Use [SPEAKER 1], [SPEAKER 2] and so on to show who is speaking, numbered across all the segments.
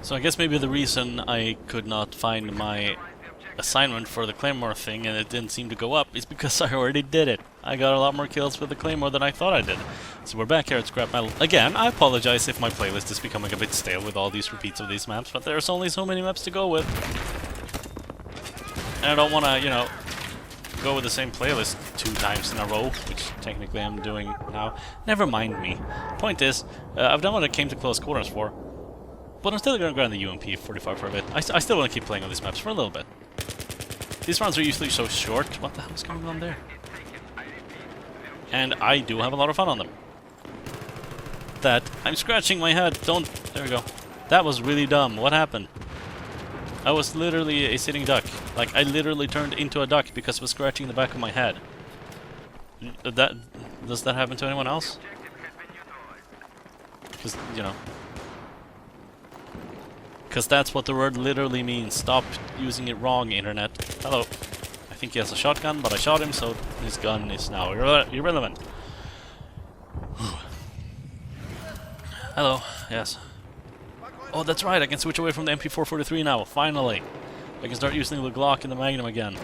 [SPEAKER 1] So I guess maybe the reason I could not find my assignment for the Claymore thing and it didn't seem to go up is because I already did it. I got a lot more kills with the Claymore than I thought I did. So we're back here at Scrapmetal. Again, I apologize if my playlist is becoming a bit stale with all these repeats of these maps, but there's only so many maps to go with. And I don't want to, you know, go with the same playlist 2 times in a row, which technically I'm doing now. Never mind me. Point is, I've done what I came to close quarters for, but I'm still going to grind the UMP 45 for a bit. I still want to keep playing on these maps for a little bit. These rounds are usually so short. What the hell is going on there? And I do have a lot of fun on them. That I'm scratching my head. Don't. There we go. That was really dumb. What happened? I was literally a sitting duck. Like, I literally turned into a duck because I was scratching the back of my head. Does that happen to anyone else? Because, you know. Because that's what the word literally means. Stop using it wrong, internet. Hello. I think he has a shotgun, but I shot him, so his gun is now irrelevant. Hello. Yes. Oh, that's right. I can switch away from the MP443 now. Finally. I can start using the Glock and the Magnum again.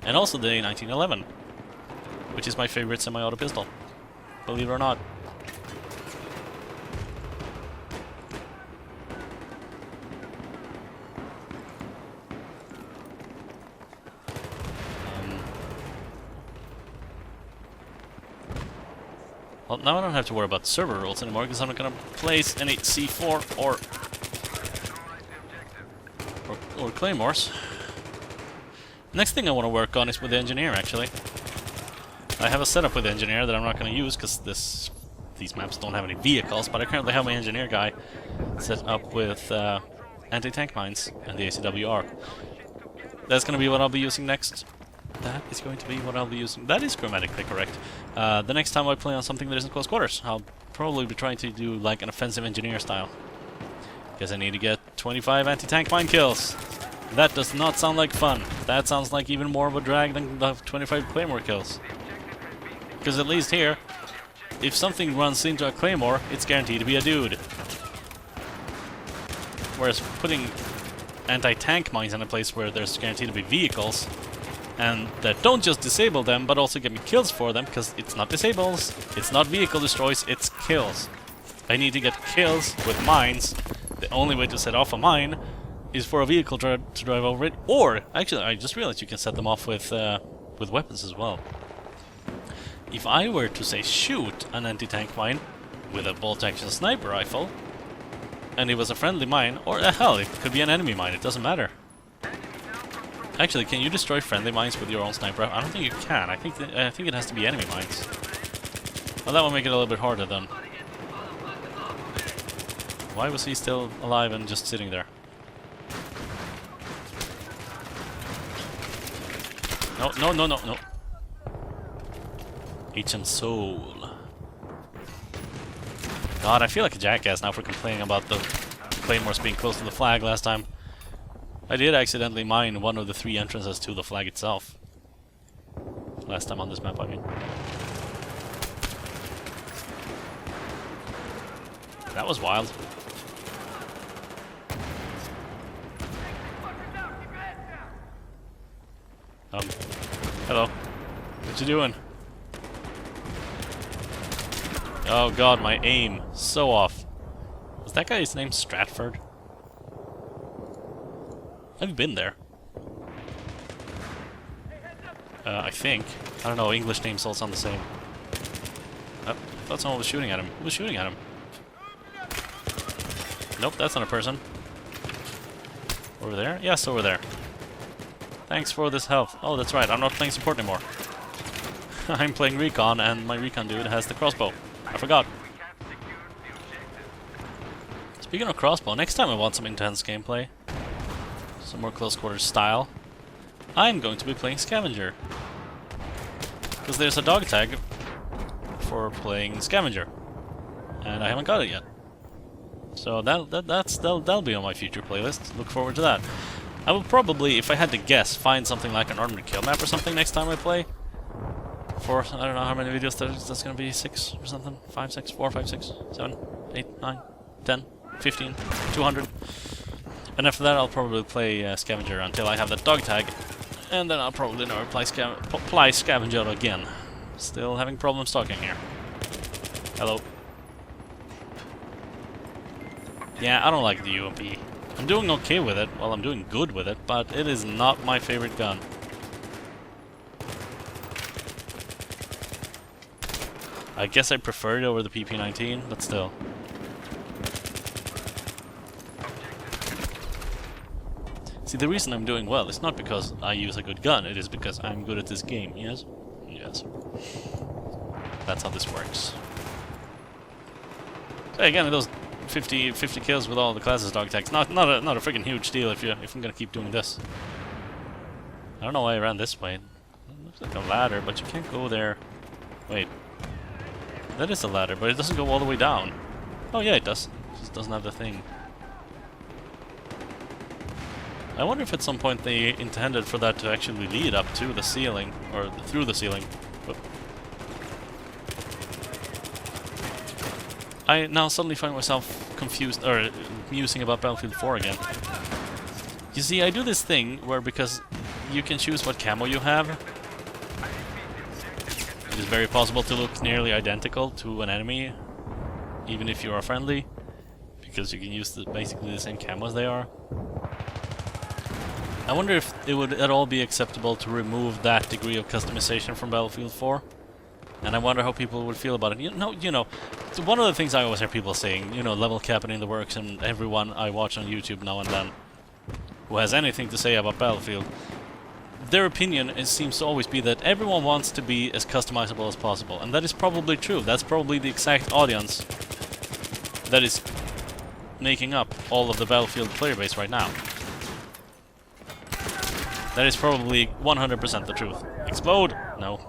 [SPEAKER 1] And also the A1911. Which is my favorite semi-auto pistol. Believe it or not. Well, now I don't have to worry about server rules anymore because I'm not going to place any C4 or claymores. Next thing I want to work on is with the engineer, actually. I have a setup with the engineer that I'm not going to use because these maps don't have any vehicles, but I currently have my engineer guy set up with anti-tank mines and the ACWR. That's going to be what I'll be using next. That is going to be what I'll be using. That is grammatically correct. The next time I play on something that isn't close quarters, I'll probably be trying to do like an offensive engineer style. Because I need to get 25 anti-tank mine kills. That does not sound like fun. That sounds like even more of a drag than the 25 claymore kills. Because at least here, if something runs into a claymore, it's guaranteed to be a dude. Whereas putting anti-tank mines in a place where there's guaranteed to be vehicles, and that don't just disable them, but also get me kills for them, because it's not disables, it's not vehicle destroys, it's kills. I need to get kills with mines. The only way to set off a mine is for a vehicle to drive over it, or, actually, I just realized you can set them off with weapons as well. If I were to, say, shoot an anti-tank mine with a bolt-action sniper rifle, and it was a friendly mine, or hell, it could be an enemy mine, it doesn't matter. Actually, can you destroy friendly mines with your own sniper? I don't think you can. I think it has to be enemy mines. Well, that will make it a little bit harder then. Why was he still alive and just sitting there? No, no, no, no, no. HM Soul. God, I feel like a jackass now for complaining about the claymores being close to the flag last time. I did accidentally mine one of the 3 entrances to the flag itself. Last time on this map, I mean. That was wild. Hello. What you doing? Oh god, my aim. So off. Was that guy's name Stratford? I've been there. I think. I don't know, English names all sound the same. Oh, I thought someone was shooting at him. Who was shooting at him? Nope, that's not a person. Over there? Yes, over there. Thanks for this health. Oh, that's right, I'm not playing support anymore. I'm playing recon, and my recon dude has the crossbow. I forgot. Speaking of crossbow, next time I want some intense gameplay, some more close quarters style, I'm going to be playing Scavenger. Because there's a dog tag for playing Scavenger. And I haven't got it yet. So that'll be on my future playlist. Look forward to that. I will probably, if I had to guess, find something like an armored kill map or something next time I play. For, I don't know how many videos that's gonna be, 6 or something? 5, 6, 4, 5, 6, 7, 8, 9, 10, 15, 200. And after that I'll probably play Scavenger until I have that dog tag. And then I'll probably never play Scavenger again. Still having problems talking here. Hello. Yeah, I don't like the UMP. I'm doing okay with it, well I'm doing good with it, but it is not my favorite gun. I guess I prefer it over the PP-19, but still. See, the reason I'm doing well is not because I use a good gun, it is because I'm good at this game, yes? Yes. That's how this works. So again, those 50 kills with all the classes dog tags, not a freaking huge deal if I'm gonna keep doing this. I don't know why I ran this way. It looks like a ladder, but you can't go there. Wait. That is a ladder, but it doesn't go all the way down. Oh yeah, it does. It just doesn't have the thing. I wonder if at some point they intended for that to actually lead up to the ceiling, or through the ceiling. But I now suddenly find myself confused, or musing about Battlefield 4 again. You see, I do this thing where because you can choose what camo you have, it is very possible to look nearly identical to an enemy, even if you are friendly, because you can use basically the same camo as they are. I wonder if it would at all be acceptable to remove that degree of customization from Battlefield 4. And I wonder how people would feel about it. You know, so one of the things I always hear people saying, you know, level capping in the works, and everyone I watch on YouTube now and then who has anything to say about Battlefield, their opinion seems to always be that everyone wants to be as customizable as possible. And that is probably true. That's probably the exact audience that is making up all of the Battlefield player base right now. That is probably 100% the truth. Explode? No.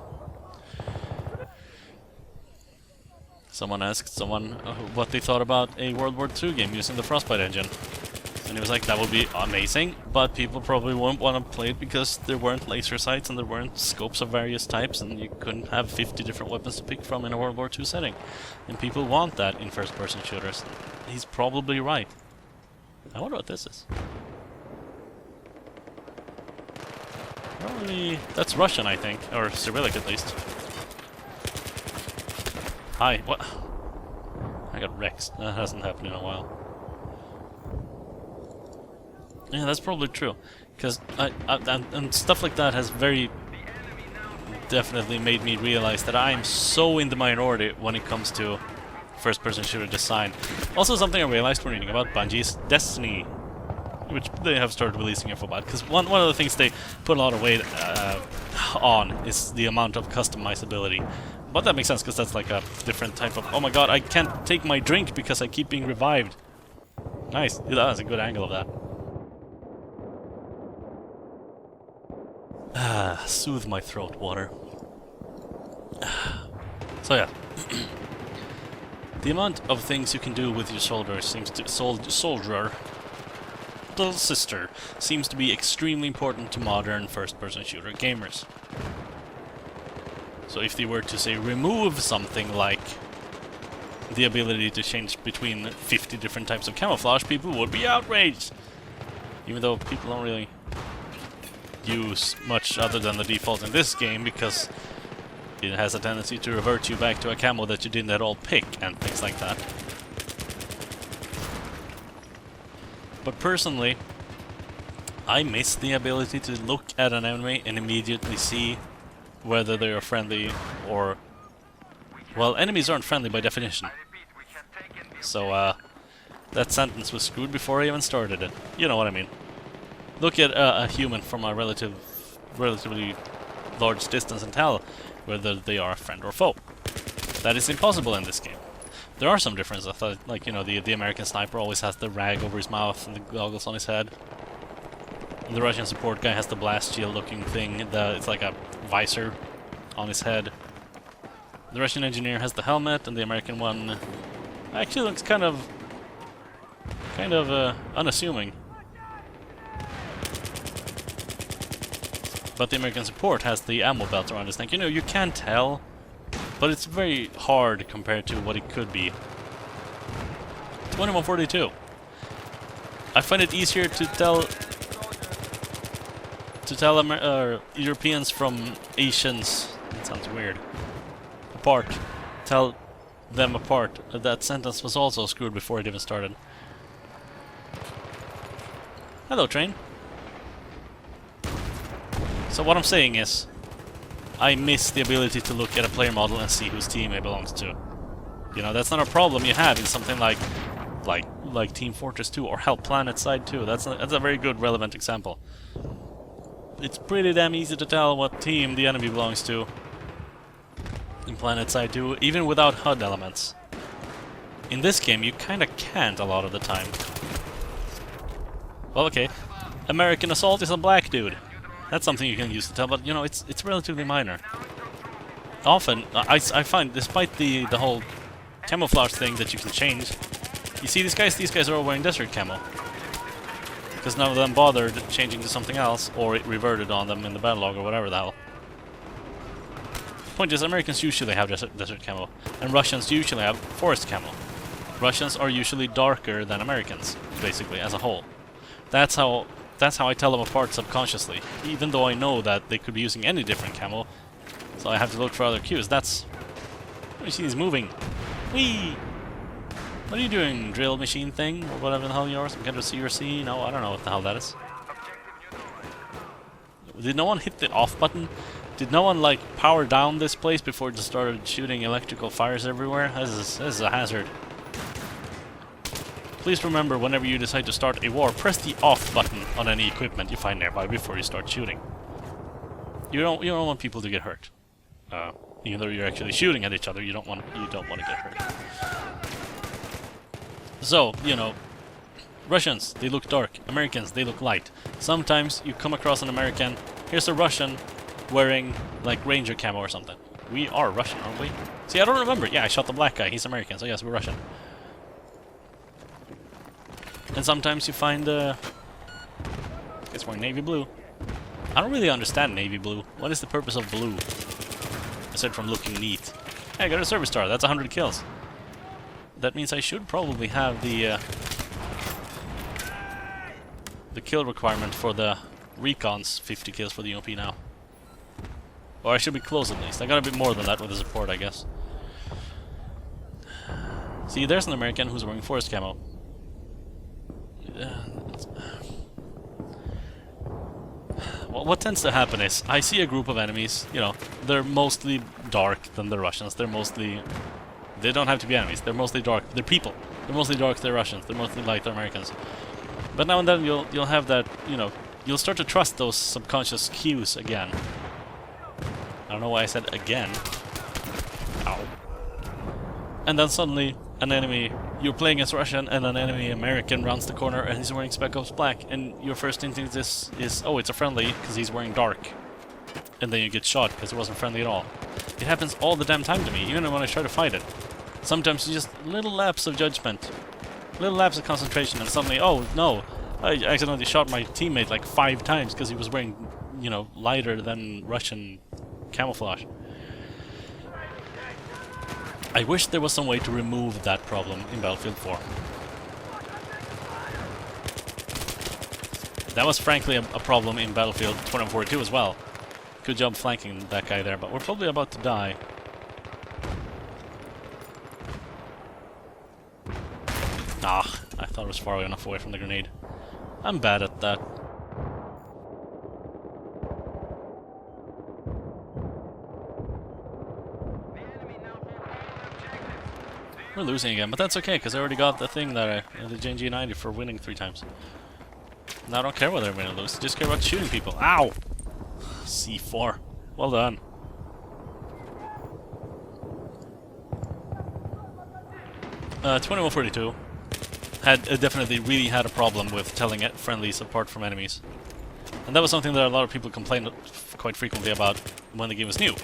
[SPEAKER 1] Someone asked someone what they thought about a World War II game using the Frostbite engine. And he was like, that would be amazing, but people probably won't want to play it because there weren't laser sights and there weren't scopes of various types and you couldn't have 50 different weapons to pick from in a World War II setting. And people want that in first-person shooters. He's probably right. I wonder what this is. Probably... that's Russian, I think. Or Cyrillic, at least. Hi, what? I got wrecked. That hasn't happened in a while. Yeah, that's probably true. Because and stuff like that has very definitely made me realize that I am so in the minority when it comes to first-person shooter design. Also, something I realized when reading about Bungie's Destiny, which they have started releasing info about, because one of the things they put a lot of weight on is the amount of customizability. But that makes sense, because that's like a different type of... oh my god, I can't take my drink because I keep being revived. Nice, yeah, that's a good angle of that. Soothe my throat, water. So yeah. The amount of things you can do with your soldier seems to... soldier... little sister seems to be extremely important to modern first-person shooter gamers. So if they were to say remove something like the ability to change between 50 different types of camouflage, people would be outraged. Even though people don't really use much other than the default in this game, because it has a tendency to revert you back to a camo that you didn't at all pick and things like that. But personally, I miss the ability to look at an enemy and immediately see whether they are friendly or... well, enemies aren't friendly by definition. So, that sentence was screwed before I even started it. You know what I mean. Look at a human from a relatively large distance and tell whether they are a friend or foe. That is impossible in this game. There are some differences. I thought, like, you know, the American sniper always has the rag over his mouth and the goggles on his head. And the Russian support guy has the blast shield looking thing. It's like a visor on his head. The Russian engineer has the helmet, and the American one actually looks kind of unassuming. But the American support has the ammo belt around his neck. You know, you can tell, but it's very hard compared to what it could be. 2142. I find it easier to tell Europeans from Asians. That sounds weird. Apart. Tell them apart. That sentence was also screwed before it even started. Hello, train. So what I'm saying is, I miss the ability to look at a player model and see whose team it belongs to. You know, that's not a problem you have in something like Team Fortress 2 or hell, Planet Side 2. That's a very good relevant example. It's pretty damn easy to tell what team the enemy belongs to in Planet Side 2, even without HUD elements. In this game, you kinda can't a lot of the time. Well, okay. American Assault is a black dude. That's something you can use to tell, but you know, it's relatively minor. Often, I find, despite the whole camouflage thing that you can change, you see these guys are all wearing desert camo. Because none of them bothered changing to something else, or it reverted on them in the battle log or whatever the hell. Point is, Americans usually have desert camo, and Russians usually have forest camo. Russians are usually darker than Americans, basically, as a whole. That's how I tell them apart subconsciously, even though I know that they could be using any different camo, so I have to look for other cues. That's... What you see is moving. Whee! What are you doing, drill machine thing, or whatever the hell you are? Some kind of CRC? No, I don't know what the hell that is. Did no one hit the off button? Did no one, like, power down this place before it just started shooting electrical fires everywhere? This is a hazard. Please remember, whenever you decide to start a war, press the off button on any equipment you find nearby before you start shooting. You don't want people to get hurt. Even though you're actually shooting at each other, you don't want to get hurt. So, you know, Russians, they look dark. Americans, they look light. Sometimes you come across an American. Here's a Russian wearing, like, Ranger camo or something. We are Russian, aren't we? See, I don't remember. Yeah, I shot the black guy. He's American, so yes, we're Russian. And sometimes you find, I guess we're navy blue. I don't really understand navy blue. What is the purpose of blue? Aside from looking neat. Hey, I got a service star. That's 100 kills. That means I should probably have the kill requirement for the recons 50 kills for the OP now. Or I should be close at least. I got a bit more than that with the support, I guess. See, there's an American who's wearing forest camo. What tends to happen is, I see a group of enemies, you know, they're mostly dark than the Russians, they don't have to be enemies, they're mostly dark, they're people, they're mostly dark, they're Russians, they're mostly light, they're Americans. But now and then you'll have that, you know, you'll start to trust those subconscious cues again. I don't know why I said again. Ow. And then suddenly, an enemy, you're playing as Russian, and an enemy American rounds the corner and he's wearing Spec Ops Black, and your first instinct is, oh, it's a friendly, because he's wearing dark. And then you get shot, because it wasn't friendly at all. It happens all the damn time to me, even when I try to fight it. Sometimes it's just little lapse of judgment, little lapse of concentration, and suddenly, oh, no, I accidentally shot my teammate like 5 times because he was wearing, you know, lighter than Russian camouflage. I wish there was some way to remove that problem in Battlefield 4. That was frankly a problem in Battlefield 2042 as well. Good job flanking that guy there, but we're probably about to die. Ah, I thought it was far enough away from the grenade. I'm bad at that. We're losing again, but that's okay, because I already got the thing that the JNG90 for winning 3 times. Now I don't care whether I win or lose, I just care about shooting people. Ow! C4. Well done. Uh, 2142 had definitely really had a problem with telling friendlies apart from enemies. And that was something that a lot of people complained quite frequently about when the game was new.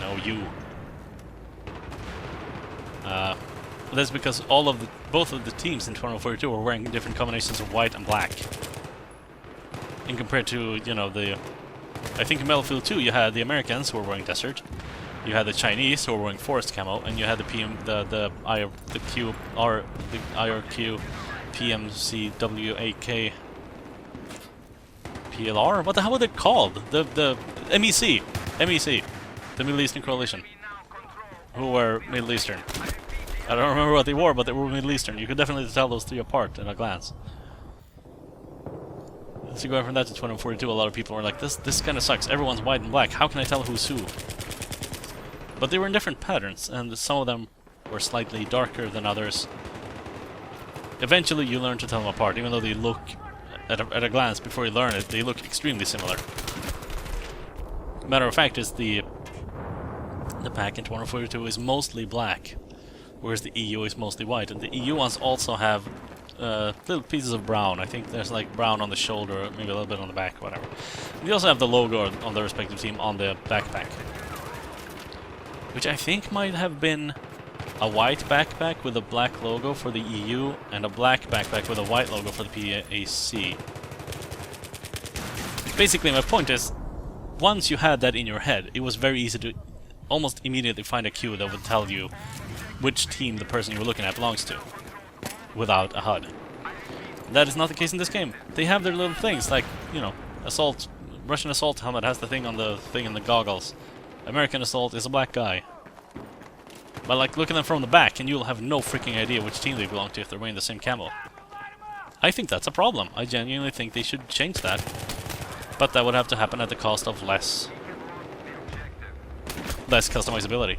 [SPEAKER 1] No, you. That's because both of the teams in 2042 were wearing different combinations of white and black. And compared to, you know, I think in Battlefield 2 you had the Americans who were wearing desert, you had the Chinese who were wearing forest camo, and you had the IRQ PMCWAK PLR? What the hell were they called? The MEC. MEC. The Middle Eastern Coalition. Who were Middle Eastern. I don't remember what they were, but they were Middle Eastern. You could definitely tell those three apart at a glance. So going from that to 2042, a lot of people were like, this kind of sucks. Everyone's white and black. How can I tell who's who? But they were in different patterns, and some of them were slightly darker than others. Eventually you learn to tell them apart, even though they look, at a glance, before you learn it, they look extremely similar. Matter of fact is the pack in 2042 is mostly black, whereas the EU is mostly white, and the EU ones also have little pieces of brown. I think there's like brown on the shoulder, maybe a little bit on the back, whatever. And they also have the logo on the respective team on the backpack, which I think might have been a white backpack with a black logo for the EU, and a black backpack with a white logo for the PAC. Basically, my point is, once you had that in your head, it was very easy to almost immediately find a cue that would tell you which team the person you were looking at belongs to, without a HUD. That is not the case in this game. They have their little things, like, you know, assault, Russian assault helmet has the thing on the thing in the goggles. American assault is a black guy. But like, look at them from the back and you'll have no freaking idea which team they belong to if they're wearing the same camo. I think that's a problem. I genuinely think they should change that. But that would have to happen at the cost of less customizability.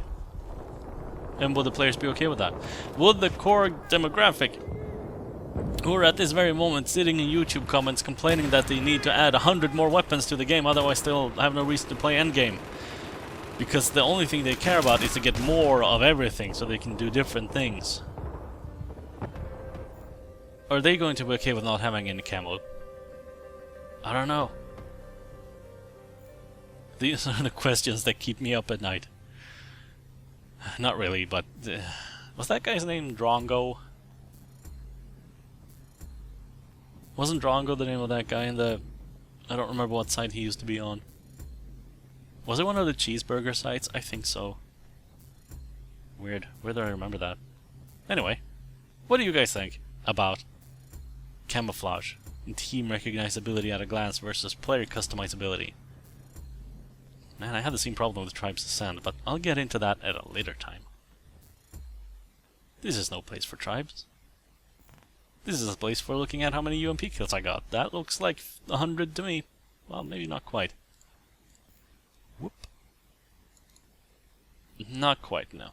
[SPEAKER 1] And would the players be okay with that? Would the core demographic, who are at this very moment sitting in YouTube comments complaining that they need to add 100 more weapons to the game, otherwise they'll have no reason to play endgame? Because the only thing they care about is to get more of everything so they can do different things. Are they going to be okay with not having any camo? I don't know. These are the questions that keep me up at night. Not really, but... was that guy's name Drongo? Wasn't Drongo the name of that guy in the... I don't remember what site he used to be on. Was it one of the cheeseburger sites? I think so. Weird. Where do I remember that? Anyway, what do you guys think about camouflage and team recognizability at a glance versus player customizability? Man, I had the same problem with Tribes Ascend, but I'll get into that at a later time. This is no place for Tribes. This is a place for looking at how many UMP kills I got. That looks like 100 to me. Well, maybe not quite. Whoop. Not quite, no.